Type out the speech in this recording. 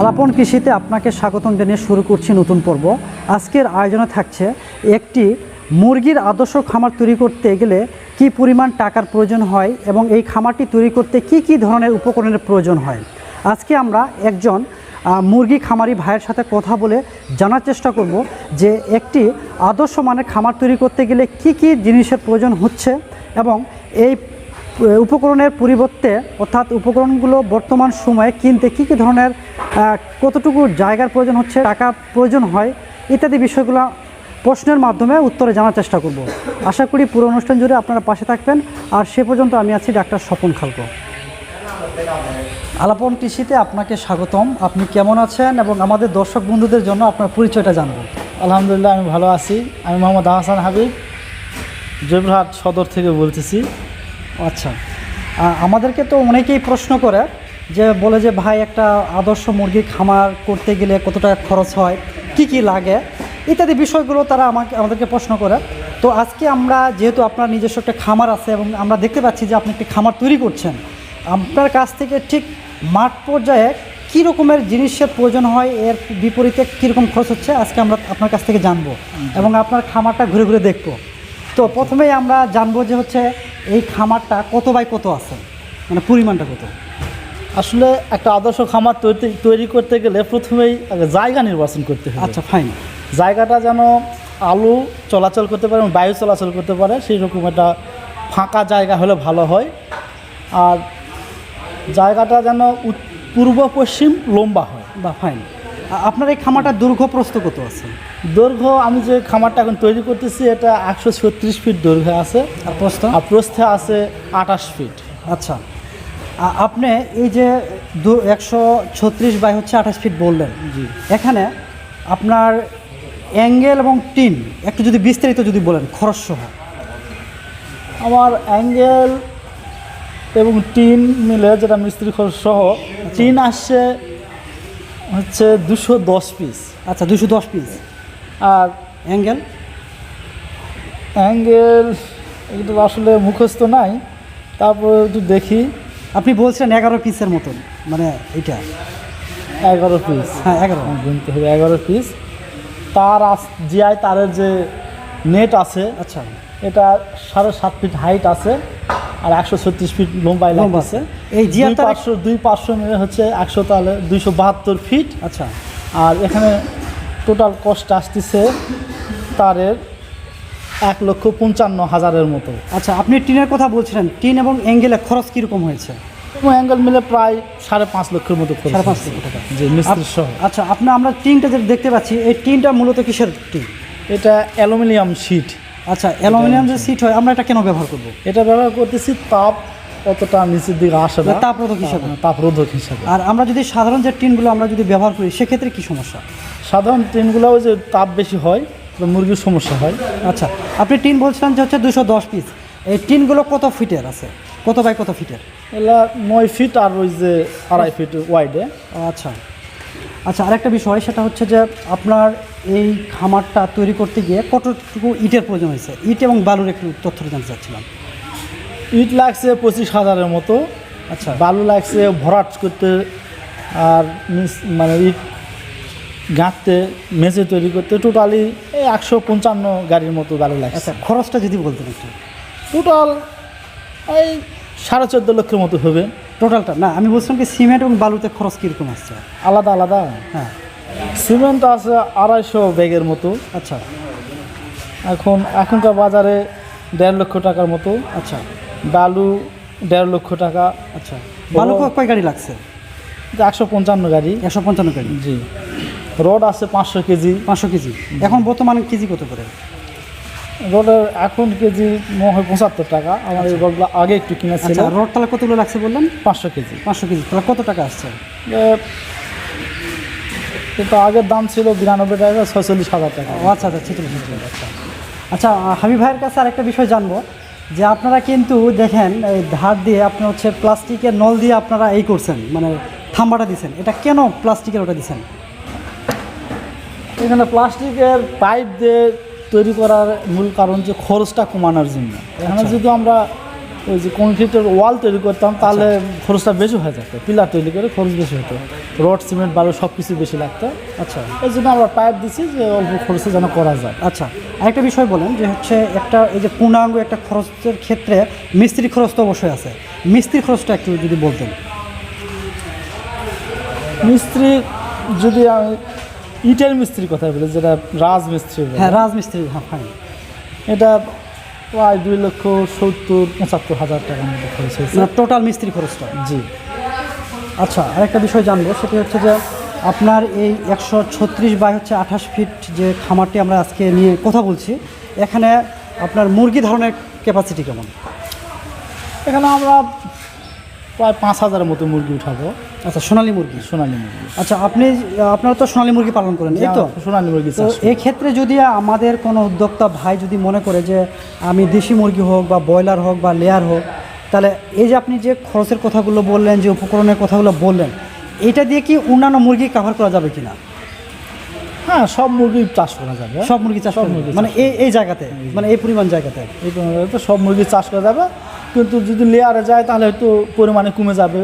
আলাপন কৃষিতে আপনাকে স্বাগতম জানিয়ে শুরু করছি নতুন পর্ব। আজকের আয়োজনে থাকছে একটি মুরগির আদর্শ খামার তৈরি করতে গেলে কি পরিমাণ টাকার প্রয়োজন হয় এবং এই খামারটি তৈরি করতে কি কি ধরনের উপকরণের প্রয়োজন হয়। আজকে আমরা একজন মুরগি খামারি ভাইয়ের সাথে কথা বলে জানার চেষ্টা করব যে একটি আদর্শ মানের খামার তৈরি করতে গেলে কি কি জিনিসের প্রয়োজন হচ্ছে এবং এই উপকরণের পরিবর্তে অর্থাৎ উপকরণগুলো বর্তমান সময়ে কিনতে কী কী ধরনের কতটুকু জায়গার প্রয়োজন হচ্ছে, টাকা প্রয়োজন হয় ইত্যাদি বিষয়গুলো প্রশ্নের মাধ্যমে উত্তরে জানার চেষ্টা করব। আশা করি পুরো অনুষ্ঠান জুড়ে আপনারা পাশে থাকবেন। আর সে পর্যন্ত আমি আছি ডাক্তার স্বপন খালকো। আলাপন কৃষিতে আপনাকে স্বাগতম। আপনি কেমন আছেন এবং আমাদের দর্শক বন্ধুদের জন্য আপনার পরিচয়টা জানব। আলহামদুলিল্লাহ, আমি ভালো আছি। আমি মোহাম্মদ হাসান হাবিব, জয়পুরহাট সদর থেকে বলতেছি। আচ্ছা, আমাদেরকে তো অনেকেই প্রশ্ন করে যে বলে যে ভাই একটা আদর্শ মুরগির খামার করতে গেলে কত টাকা খরচ হয়, কি কি লাগে ইত্যাদি বিষয়গুলো তারা আমাদেরকে প্রশ্ন করে। তো আজকে আমরা যেহেতু আপনার নিজস্ব একটা খামার আছে এবং আমরা দেখতে পাচ্ছি যে আপনি একটি খামার তৈরি করছেন, আপনার কাছ থেকে ঠিক মাঠ পর্যায়ে কী রকমের জিনিসের প্রয়োজন হয়, এর বিপরীতে কীরকম খরচ হচ্ছে আজকে আমরা আপনার কাছ থেকে জানবো এবং আপনার খামারটা ঘুরে ঘুরে দেখবো। তো প্রথমেই আমরা জানবো যে হচ্ছে এই খামারটা কত বাই কত আছে, মানে পরিমাণটা কত। আসলে একটা আদর্শ খামার তৈরি করতে গেলে প্রথমেই জায়গা নির্বাচন করতে হবে। আচ্ছা, ফাইন। জায়গাটা যেন আলু চলাচল করতে পারে এবং বায়ু চলাচল করতে পারে, সেই রকম একটা ফাঁকা জায়গা হলে ভালো হয়। আর জায়গাটা যেন পূর্ব পশ্চিম লম্বা হয়। বা ফাইন। আপনার এই খামারটার দৈর্ঘ্য প্রস্থ কত আছে? দৈর্ঘ্য আমি যে খামারটা এখন তৈরি করতেছি এটা 136 ফিট দৈর্ঘ্য আছে, আর প্রস্থ? আর প্রস্থে আছে 28 ফিট। আচ্ছা, আপনি এই যে 136 বাই 28 ফিট বললেন, জি, এখানে আপনার অ্যাঙ্গেল এবং টিন একটু যদি বিস্তারিত যদি বলেন খরচ সহ। আমার অ্যাঙ্গেল এবং টিন মিলে যেটা মিস্ত্রি খরচ সহ টিন আসছে হচ্ছে 210 পিস। আচ্ছা, 210 পিস। আর অ্যাঙ্গেল এগুলো আসলে মুখস্থ নাই, তারপরে একটু দেখি। আপনি বলছেন 11 পিসের মতন, মানে এটা 11 পিস। হ্যাঁ, 11 গুনতে হবে 11 পিস। তার জিআই তারের যে নেট আছে, আচ্ছা, এটা 7.5 ফিট হাইট আছে আর 136 ফিট লম্বাই আছে। এই জিআই তার 500 মিলে হচ্ছে 100, তাহলে 272 ফিট। আচ্ছা, আর এখানে টোটাল কস্ট আসতেছে তারের 1,55,000 মতো। আচ্ছা, আপনি টিনের কথা বলছিলেন, টিন এবং অ্যাঙ্গেলের খরচ কীরকম হয়েছে? অ্যাঙ্গেল মিলে প্রায় 5.5 লক্ষের মতো। 5.5 লক্ষ টাকা, জি, মিস্ত্রি সহ। আচ্ছা, আমরা টিনটা যে দেখতে পাচ্ছি, এই টিনটা মূলত কিসের টিন? এটা অ্যালুমিনিয়াম শিট। আচ্ছা, অ্যালুমিনিয়াম যে শিট হয়, আমরা এটা কেন ব্যবহার করব? এটা ব্যবহার করতেছি তাপ অতটা নিচের দিকে আসে না, তাপরোধক হিসাবে। তাপরোধক হিসাবে। আর আমরা যদি সাধারণ যে টিনগুলো আমরা যদি ব্যবহার করি সেক্ষেত্রে কি সমস্যা? সাধারণ টিনগুলো যে তাপ বেশি হয়, মুরগির সমস্যা হয়। আচ্ছা, আপনি টিন বলছিলেন যে হচ্ছে 210 পিস। এই টিনগুলো কত ফিটের আছে, কত বাই কত ফিটের? এগুলা 9 ফিট আর ওই যে 2.5 ফিট ওয়াইডে। আচ্ছা আচ্ছা, আরেকটা বিষয় সেটা হচ্ছে যে আপনার এই খামারটা তৈরি করতে গিয়ে কতটুকু ইটের প্রয়োজন হয়েছে? ইট এবং বালুর একটু তথ্য জানতে চাচ্ছিলাম। ইট লাগছে 25,000-এর মতো। আচ্ছা, বালু লাগছে ভরাট করতে আর মানে ইট গাঁথতে, মেঝে তৈরি করতে টোটালি 155 গাড়ির মতো বালু লাগছে। আচ্ছা, খরচটা যদি বলতেন একটু। টোটাল এই 14.5 লক্ষের মতো হবে টোটালটা না, আমি বলছিলাম কি সিমেন্ট এবং বালুতে খরচ কীরকম আসছে? আলাদা আলাদা। হ্যাঁ, সিমেন্ট আছে 250 ব্যাগের মতো। আচ্ছা, এখনকার বাজারে 1.5 লক্ষ টাকার মতো। আচ্ছা, বালু 1.5 লক্ষ টাকা। আচ্ছা, বালু কয় গাড়ি লাগছে? 155 গাড়ি। 155 গাড়ি, জি। রড আছে 500 কেজি। 500 কেজি। এখন বর্তমানে কেজি কত করে? রডের এখন কেজি মনে হয় 75 টাকা। আমার এই রডগুলো আগে একটু কিনেছিল। আচ্ছা, রড তাহলে কতগুলো লাগছে বললেন? 500 কেজি। 500 কেজি, তাহলে কত টাকা আসছে? কিন্তু আগের দাম ছিল 92 টাকা, 46,000 টাকা। আচ্ছা আচ্ছা, 46,000 টাকা। আচ্ছা, হাবিব ভাইয়ের কাছে আরেকটা বিষয় জানবো যে আপনারা কিন্তু দেখেন এই ধার দিয়ে আপনি হচ্ছে প্লাস্টিকের নল দিয়ে আপনারা এই করছেন, মানে থাম্বাটা দিচ্ছেন, এটা কেন প্লাস্টিকের ওটা দিচ্ছেন? এখানে প্লাস্টিকের পাইপ দিয়ে তৈরি করার মূল কারণ যে খরচটা কমানোর জন্য। এখানে যদি আমরা ওই যে কংক্রিটের ওয়াল তৈরি করতাম তাহলে খরচটা বেশি হয়ে যেত, পিলার তৈরি করে খরচ বেশি হতো, রড সিমেন্ট বালু সব কিছু বেশি লাগতো। আচ্ছা এই জন্য আমরা পাইপ দিচ্ছি যে অল্প খরচে যেন করা যায়। আচ্ছা, আরেকটা বিষয় বলেন যে হচ্ছে একটা এই যে পূর্ণাঙ্গ একটা খরচের ক্ষেত্রে মিস্ত্রি খরচ তো অবশ্যই আছে, মিস্ত্রি খরচটা একটু যদি বলতেন। মিস্ত্রি যদি আমি ইটের মিস্ত্রির কথা বলি, যেটা রাজমিস্ত্রি বলে, হ্যাঁ রাজমিস্ত্রি, হ্যাঁ ফাইন, এটা প্রায় 2,70,000-75,000 টাকার মতো খরচ হয়েছে টোটাল মিস্ত্রি খরচটা। জি। আচ্ছা, আরেকটা বিষয় জানবো, সেটি হচ্ছে যে আপনার এই 136/28 ফিট যে খামারটি আমরা আজকে নিয়ে কথা বলছি, এখানে আপনার মুরগি ধারণের ক্যাপাসিটি কেমন? এখানে আমরা প্রায় 5,000-এর মতো মুরগি উঠাবো। আচ্ছা, সোনালী মুরগি। সোনালী মুরগি। আচ্ছা, আপনারা তো সোনালী মুরগি পালন করেন, এই তো? সোনালী মুরগি। তো এই ক্ষেত্রে যদি আমাদের কোনো উদ্যোক্তা ভাই যদি মনে করে যে আমি দেশি মুরগি হোক বা ব্রয়লার হোক বা লেয়ার হোক, তাহলে এই যে আপনি যে খরচের কথাগুলো বললেন, যে উপকরণের কথাগুলো বললেন, এটা দিয়ে কি অন্যান্য মুরগি কভার করা যাবে কিনা? হ্যাঁ, সব মুরগি চাষ করা যাবে। সব মুরগি চাষ, মানে এই জায়গাতে, মানে এই পরিমাণ জায়গাতে সব মুরগি চাষ করা যাবে, কিন্তু যদি লেয়ারে যায় তাহলে হয়তো পরিমাণে কমে যাবে।